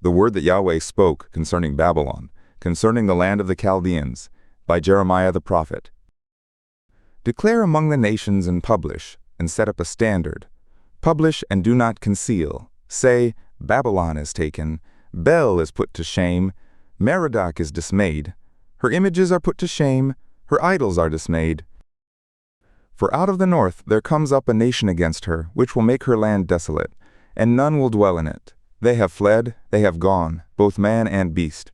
the word that Yahweh spoke concerning Babylon, concerning the land of the Chaldeans, by Jeremiah the prophet. Declare among the nations and publish, and set up a standard. Publish and do not conceal. Say, Babylon is taken, Bel is put to shame, Merodach is dismayed. Her images are put to shame, her idols are dismayed. For out of the north there comes up a nation against her, which will make her land desolate, and none will dwell in it. They have fled, they have gone, both man and beast.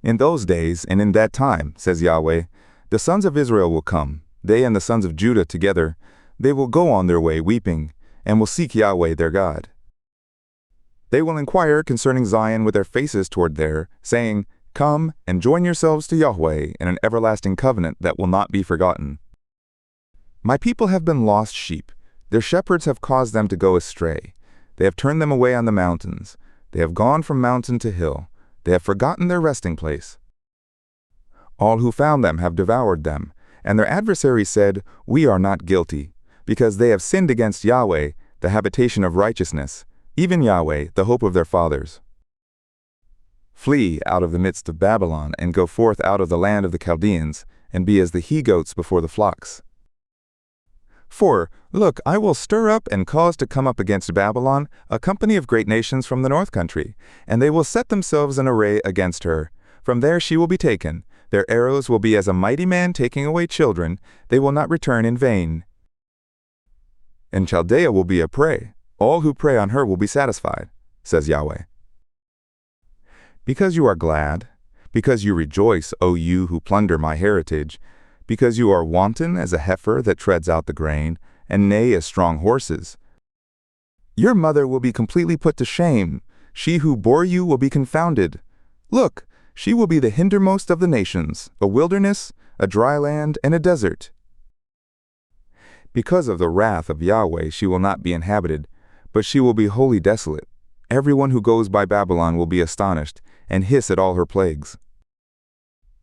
In those days and in that time, says Yahweh, the sons of Israel will come, they and the sons of Judah together. They will go on their way weeping, and will seek Yahweh their God. They will inquire concerning Zion with their faces toward there, saying, Come and join yourselves to Yahweh in an everlasting covenant that will not be forgotten. My people have been lost sheep. Their shepherds have caused them to go astray. They have turned them away on the mountains. They have gone from mountain to hill. They have forgotten their resting place. All who found them have devoured them, and their adversaries said, We are not guilty, because they have sinned against Yahweh, the habitation of righteousness, even Yahweh, the hope of their fathers. Flee out of the midst of Babylon, and go forth out of the land of the Chaldeans, and be as the he-goats before the flocks. For, look, I will stir up and cause to come up against Babylon a company of great nations from the north country, and they will set themselves in array against her. From there she will be taken. Their arrows will be as a mighty man taking away children. They will not return in vain. And Chaldea will be a prey. All who prey on her will be satisfied, says Yahweh. Because you are glad, because you rejoice, O you who plunder my heritage, because you are wanton as a heifer that treads out the grain, and neigh as strong horses. Your mother will be completely put to shame. She who bore you will be confounded. Look, she will be the hindermost of the nations, a wilderness, a dry land, and a desert. Because of the wrath of Yahweh she will not be inhabited, but she will be wholly desolate. Everyone who goes by Babylon will be astonished, and hiss at all her plagues.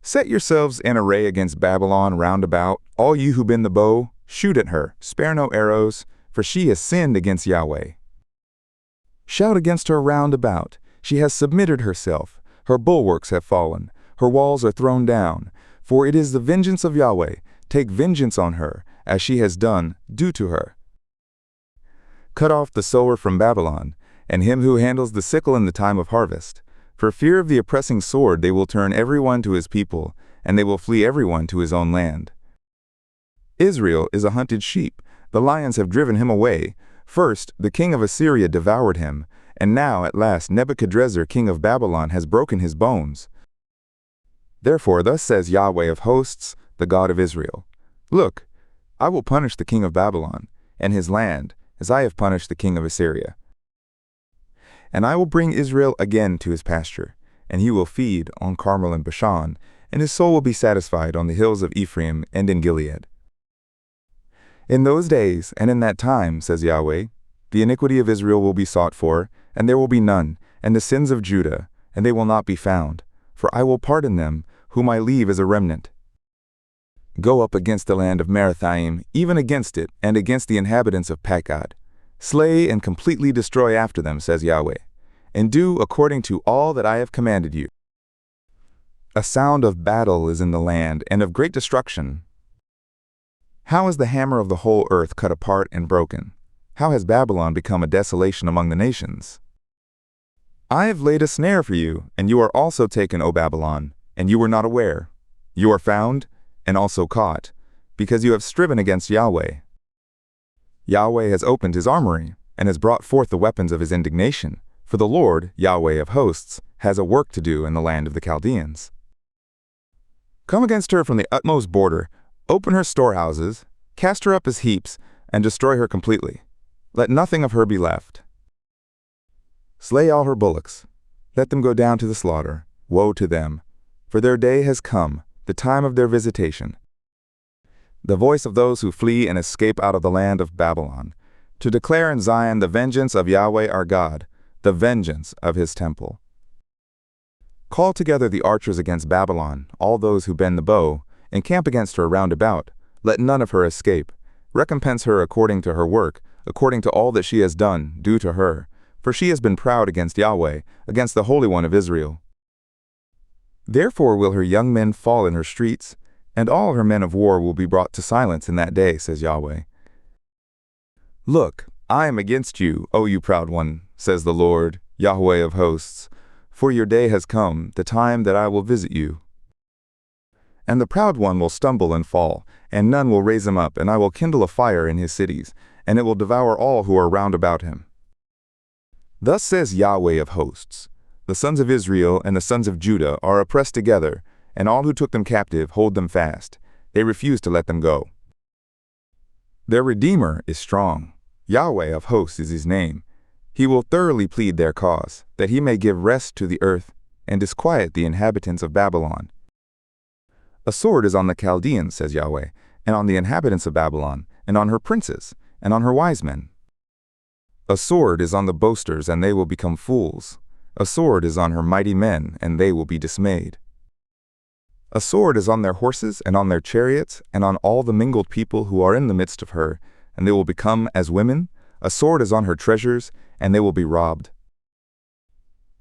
Set yourselves in array against Babylon round about, all you who bend the bow, shoot at her, spare no arrows, for she has sinned against Yahweh. Shout against her round about, she has submitted herself, her bulwarks have fallen, her walls are thrown down, for it is the vengeance of Yahweh. Take vengeance on her, as she has done, do to her. Cut off the sower from Babylon, and him who handles the sickle in the time of harvest. For fear of the oppressing sword they will turn everyone to his people, and they will flee everyone to his own land. Israel is a hunted sheep. The lions have driven him away. First, the king of Assyria devoured him, and now, at last, Nebuchadrezzar, king of Babylon, has broken his bones. Therefore, thus says Yahweh of hosts, the God of Israel, Look, I will punish the king of Babylon, and his land, as I have punished the king of Assyria. And I will bring Israel again to his pasture, and he will feed on Carmel and Bashan, and his soul will be satisfied on the hills of Ephraim and in Gilead. In those days and in that time, says Yahweh, the iniquity of Israel will be sought for, and there will be none, and the sins of Judah, and they will not be found, for I will pardon them, whom I leave as a remnant. Go up against the land of Merathaim, even against it, and against the inhabitants of Pakad. Slay and completely destroy after them, says Yahweh, and do according to all that I have commanded you. A sound of battle is in the land, and of great destruction. How is the hammer of the whole earth cut apart and broken? How has Babylon become a desolation among the nations? I have laid a snare for you, and you are also taken, O Babylon, and you were not aware. You are found, and also caught, because you have striven against Yahweh. Yahweh has opened his armory, and has brought forth the weapons of his indignation, for the Lord, Yahweh of hosts, has a work to do in the land of the Chaldeans. Come against her from the utmost border, open her storehouses, cast her up as heaps, and destroy her completely. Let nothing of her be left. Slay all her bullocks. Let them go down to the slaughter. Woe to them! For their day has come, the time of their visitation. The voice of those who flee and escape out of the land of Babylon, to declare in Zion the vengeance of Yahweh our God, the vengeance of his temple. Call together the archers against Babylon, all those who bend the bow, encamp against her round about. Let none of her escape. Recompense her according to her work, according to all that she has done, do to her. for she has been proud against Yahweh, against the Holy One of Israel. Therefore will her young men fall in her streets, and all her men of war will be brought to silence in that day, says Yahweh. Look, I am against you, O you proud one, says the Lord, Yahweh of hosts, for your day has come, the time that I will visit you. And the proud one will stumble and fall, and none will raise him up, and I will kindle a fire in his cities, and it will devour all who are round about him. Thus says Yahweh of hosts, the sons of Israel and the sons of Judah are oppressed together, and all who took them captive hold them fast. They refuse to let them go. Their Redeemer is strong. Yahweh of hosts is his name. He will thoroughly plead their cause, that he may give rest to the earth, and disquiet the inhabitants of Babylon. A sword is on the Chaldeans, says Yahweh, and on the inhabitants of Babylon, and on her princes, and on her wise men. A sword is on the boasters, and they will become fools. A sword is on her mighty men, and they will be dismayed. A sword is on their horses, and on their chariots, and on all the mingled people who are in the midst of her, and they will become as women. A sword is on her treasures, and they will be robbed.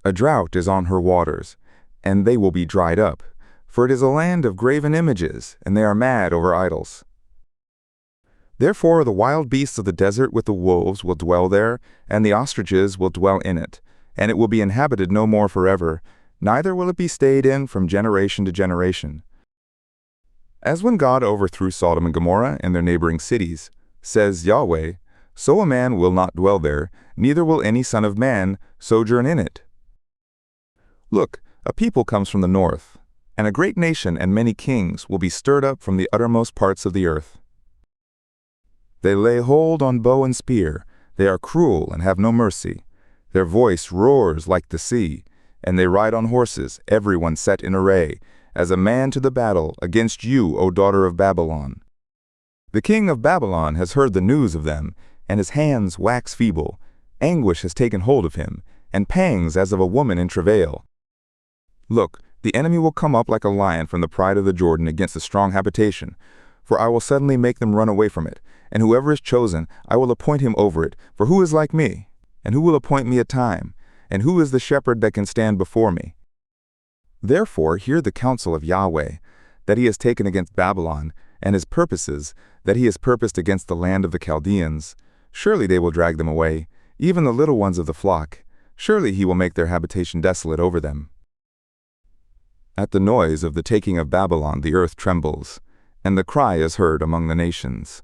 A drought is on her waters, and they will be dried up, for it is a land of graven images, and they are mad over idols. Therefore the wild beasts of the desert with the wolves will dwell there, and the ostriches will dwell in it, and it will be inhabited no more forever, neither will it be stayed in from generation to generation. As when God overthrew Sodom and Gomorrah and their neighboring cities, says Yahweh, so a man will not dwell there, neither will any son of man sojourn in it. Look, a people comes from the north, and a great nation and many kings will be stirred up from the uttermost parts of the earth. They lay hold on bow and spear, they are cruel and have no mercy. Their voice roars like the sea, and they ride on horses, everyone set in array, as a man to the battle against you, O daughter of Babylon. The king of Babylon has heard the news of them, and his hands wax feeble. Anguish has taken hold of him, and pangs as of a woman in travail. Look, the enemy will come up like a lion from the pride of the Jordan against the strong habitation, for I will suddenly make them run away from it, and whoever is chosen, I will appoint him over it. For who is like me? And who will appoint me a time? And who is the shepherd that can stand before me? Therefore hear the counsel of Yahweh, that he has taken against Babylon, and his purposes, that he has purposed against the land of the Chaldeans. Surely they will drag them away, even the little ones of the flock. Surely he will make their habitation desolate over them. At the noise of the taking of Babylon the earth trembles, and the cry is heard among the nations.